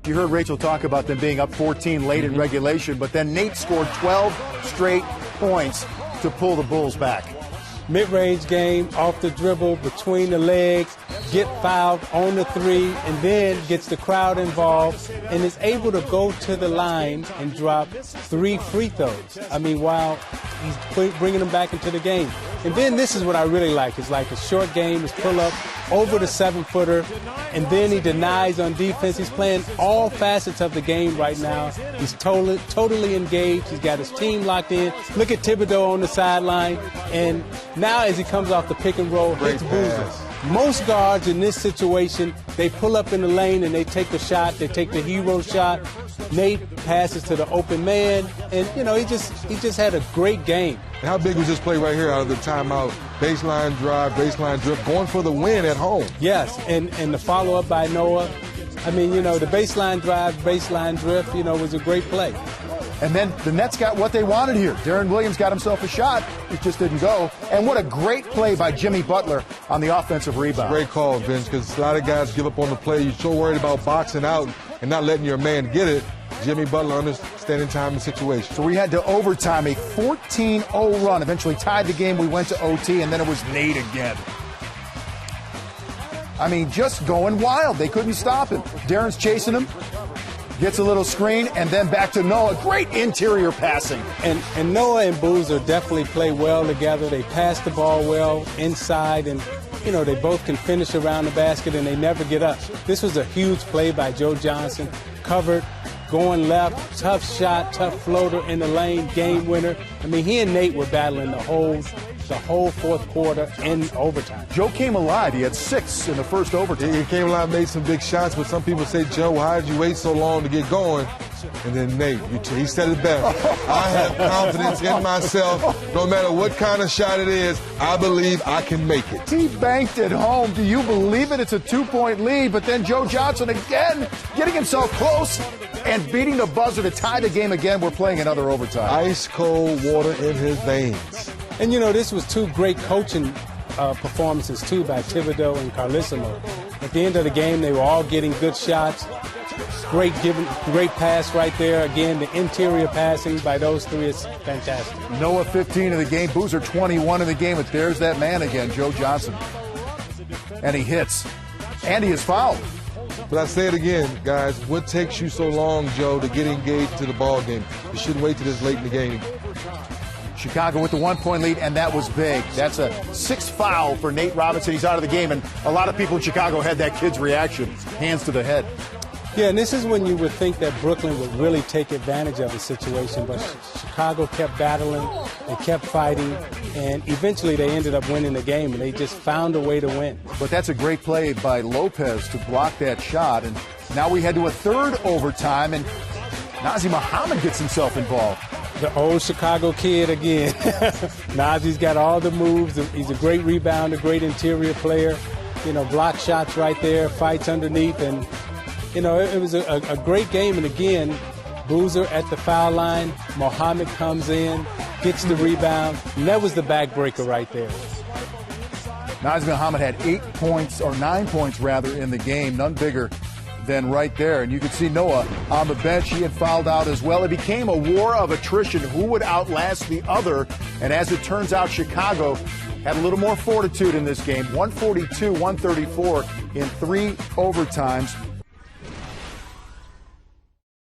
You heard Rachel talk about them being up 14 late in regulation, but then Nate scored 12 straight points to pull the Bulls back. Mid-range game, off the dribble, between the legs, get fouled on the three, and then gets the crowd involved and is able to go to the line and drop 3 free throws. I mean, while he's bringing them back into the game. And then this is what I really like. It's like a short game, his pull-up over the 7-footer, and then he denies on defense. He's playing all facets of the game right now. He's totally engaged. He's got his team locked in. Look at Thibodeau on the sideline. And now as he comes off the pick and roll, hits Boozer. Most guards in this situation, they pull up in the lane and they take the shot. They take the hero shot. Nate passes to the open man, and he just had a great game. How big was this play right here out of the timeout? Baseline drive, baseline drip, going for the win at home. Yes, and the follow-up by Noah. I mean, the baseline drive, baseline drift, was a great play. And then the Nets got what they wanted here. Darren Williams got himself a shot. It just didn't go. And what a great play by Jimmy Butler on the offensive rebound. Great call, Vince, because a lot of guys give up on the play. You're so worried about boxing out and not letting your man get it. Jimmy Butler understanding time and situation. So we had to overtime, a 14-0 run. Eventually tied the game. We went to OT, and then it was Nate again. I mean, just going wild. They couldn't stop him. Darren's chasing him. Gets a little screen, and then back to Noah. Great interior passing. And Noah and Boozer definitely play well together. They pass the ball well inside, and, they both can finish around the basket, and they never get up. This was a huge play by Joe Johnson. Covered, going left, tough shot, tough floater in the lane, game winner. I mean, he and Nate were battling the whole fourth quarter in overtime. Joe came alive. He had 6 in the first overtime. He came alive, made some big shots, but some people say, Joe, why did you wait so long to get going? And then Nate, he said it best. I have confidence in myself. No matter what kind of shot it is, I believe I can make it. He banked it home. Do you believe it? It's a 2-point lead, but then Joe Johnson again getting himself close and beating the buzzer to tie the game again. We're playing another overtime. Ice cold water in his veins. And, this was 2 great coaching performances, too, by Thibodeau and Carlesimo. At the end of the game, they were all getting good shots. Great pass right there. Again, the interior passing by those 3 is fantastic. Noah 15 in the game. Boozer 21 in the game. But there's that man again, Joe Johnson. And he hits. And he is fouled. But I say it again, guys. What takes you so long, Joe, to get engaged to the ball game? You shouldn't wait till this late in the game. Chicago with the 1-point lead, and that was big. That's a 6th foul for Nate Robinson. He's out of the game, and a lot of people in Chicago had that kid's reaction. Hands to the head. Yeah, and this is when you would think that Brooklyn would really take advantage of the situation, but Chicago kept battling, they kept fighting, and eventually they ended up winning the game, and they just found a way to win. But that's a great play by Lopez to block that shot, and now we head to a 3rd overtime, and Nazr Mohammed gets himself involved. The old Chicago kid again. Nazi's got all the moves. He's a great rebounder, great interior player. Block shots right there, fights underneath, and it was a great game. And again, Boozer at the foul line. Mohammed comes in, gets the rebound, and that was the backbreaker right there. Nazr Mohammed had 9 points in the game, none bigger than right there. And you could see Noah on the bench. He had fouled out as well. It became a war of attrition. Who would outlast the other? And as it turns out, Chicago had a little more fortitude in this game. 142-134 in 3 overtimes.